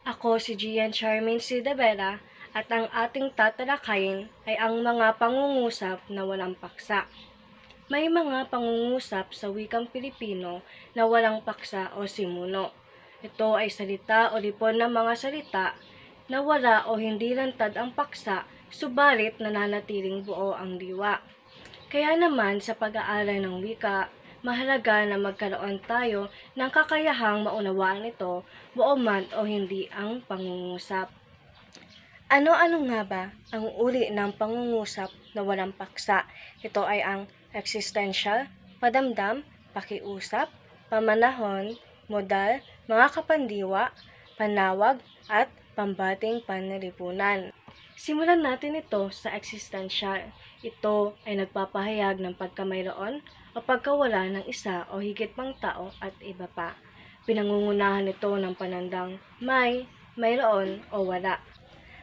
Ako si Gian Charmaine Sidavera at ang ating tatalakayin ay ang mga pangungusap na walang paksa. May mga pangungusap sa wikang Pilipino na walang paksa o simuno. Ito ay salita o lipon ng mga salita na wala o hindi lantad ang paksa, subalit nananatiling buo ang diwa. Kaya naman sa pag-aaral ng wika, mahalaga na magkaroon tayo ng kakayahang maunawaan ito, buo man o hindi ang pangungusap. Ano-ano nga ba ang uri ng pangungusap na walang paksa? Ito ay ang existential, padamdam, pakiusap, pamanahon, modal, mga kapandiwa, panawag, at pambating panlipunan. Simulan natin ito sa existential. Ito ay nagpapahayag ng pagkamayroon o pagkawala ng isa o higit pang tao at iba pa. Pinangungunahan ito ng panandang mayroon o wala.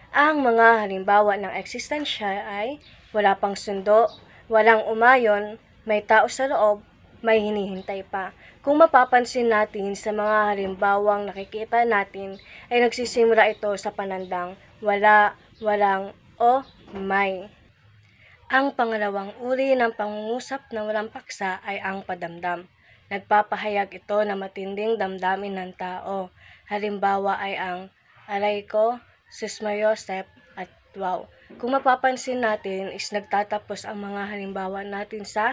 Ang mga halimbawa ng existential ay wala pang sundo, walang umayon, may tao sa loob, may hinihintay pa. Kung mapapansin natin sa mga halimbawang nakikita natin ay nagsisimula ito sa panandang wala, walang o may. Ang pangalawang uri ng pangungusap na walang paksa ay ang padamdam. Nagpapahayag ito na matinding damdamin ng tao. Halimbawa ay ang aray ko, Yosep at wow. Kung mapapansin natin is nagtatapos ang mga halimbawa natin sa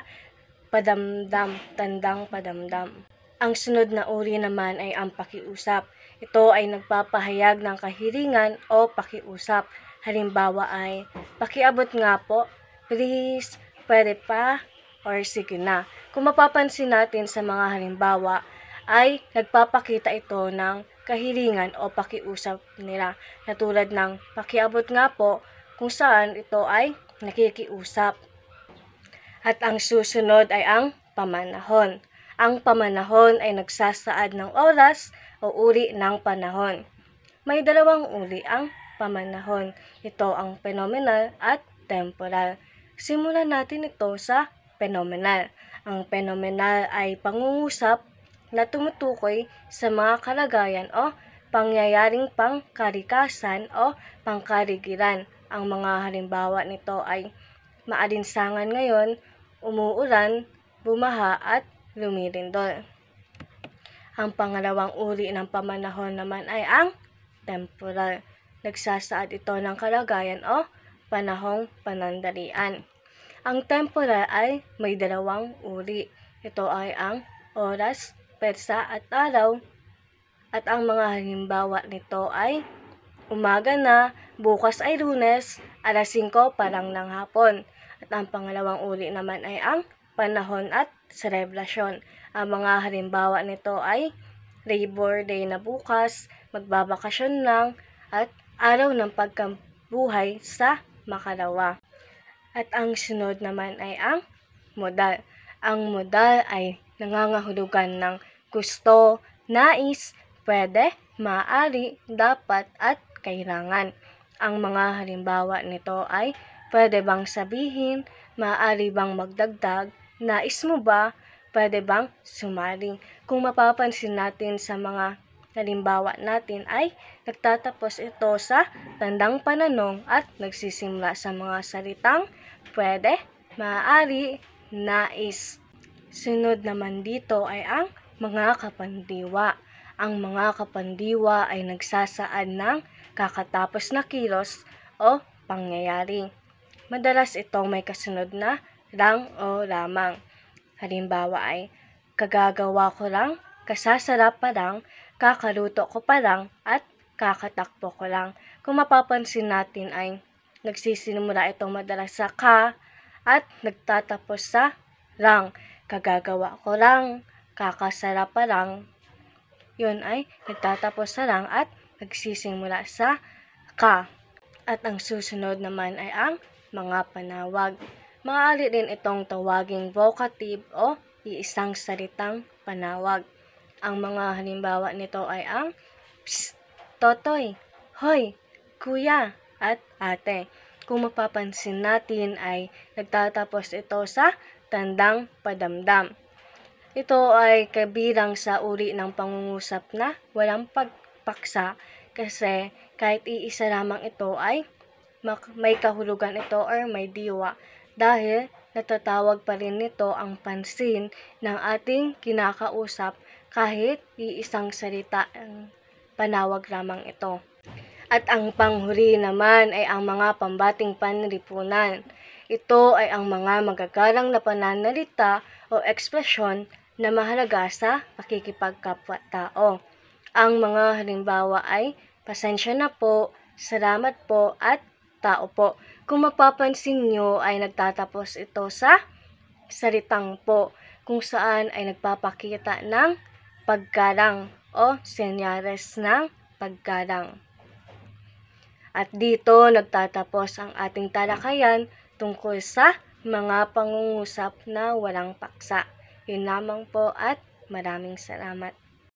padamdam, tandang padamdam. Ang sunod na uri naman ay ang pakiusap. Ito ay nagpapahayag ng kahilingan o pakiusap. Halimbawa ay, pakiabot nga po, please, pwede pa, or sige na. Kung mapapansin natin sa mga halimbawa, ay nagpapakita ito ng kahilingan o pakiusap nila na tulad ng pakiabot nga po kung saan ito ay nakikiusap. At ang susunod ay ang pamanahon. Ang pamanahon ay nagsasaad ng oras o uri ng panahon. May dalawang uri ang pamanahon. Ito ang phenomenal at temporal. Simulan natin ito sa phenomenal. Ang phenomenal ay pangungusap na tumutukoy sa mga kalagayan o pangyayaring pangkalikasan o pangkaligiran. Ang mga halimbawa nito ay maalinsangan ngayon, umuulan, bumaha at lumilindol. Ang pangalawang uri ng pamanahon naman ay ang temporal. Nagsasaad ito ng kalagayan o panahong panandalian. Ang temporal ay may dalawang uri. Ito ay ang oras, petsa at araw. At ang mga halimbawa nito ay umaga na, bukas ay Lunes, alas 5 parang ng hapon. At ang pangalawang uri naman ay ang panahon at selebrasyon. Ang mga halimbawa nito ay Labor Day na bukas, magbabakasyon lang, at araw ng pagkabuhay sa makalawa. At ang sunod naman ay ang modal. Ang modal ay nangangahulugan ng gusto, nais, pwede, maaari, dapat at kailangan. Ang mga halimbawa nito ay pwede bang sabihin, maaari bang magdagdag, nais mo ba, pwede bang sumali. Kung mapapansin natin sa mga halimbawa natin ay nagtatapos ito sa tandang pananong at nagsisimula sa mga salitang pwede, maaari, nais. Sunod naman dito ay ang mga kapandiwa. Ang mga kapandiwa ay nagsasaad ng kakatapos na kilos o pangyayari. Madalas itong may kasunod na lang o lamang. Halimbawa ay, kagagawa ko lang, kasasarap pa lang, kakaluto ko pa lang, at kakatakbo ko lang. Kung mapapansin natin ay nagsisimula itong madalas sa ka at nagtatapos sa lang. Kagagawa ko lang, kakasarap pa lang. Yun ay nagtatapos sa lang at nagsisimula sa ka. At ang susunod naman ay ang mga panawag. Maaari din itong tawaging vocative o iisang salitang panawag. Ang mga halimbawa nito ay ang Psst, Totoy, Hoy, Kuya, at Ate. Kung mapapansin natin ay nagtatapos ito sa tandang padamdam. Ito ay kabilang sa uri ng pangungusap na walang pagpaksa Kasi kahit iisa lamang ito ay may kahulugan ito or may diwa dahil natatawag pa rin nito ang pansin ng ating kinakausap kahit iisang salita ang panawag lamang ito. At ang panghuli naman ay ang mga pambating panlipunan. Ito ay ang mga magagalang na pananalita o ekspresyon na mahalaga sa pakikipagkapwa-tao. Ang mga halimbawa ay pasensya na po, salamat po, at tao po. Kung mapapansin nyo ay nagtatapos ito sa salitang po, kung saan ay nagpapakita ng paggalang o senyales ng paggalang. At dito nagtatapos ang ating talakayan tungkol sa mga pangungusap na walang paksa. Yun lamang po at maraming salamat.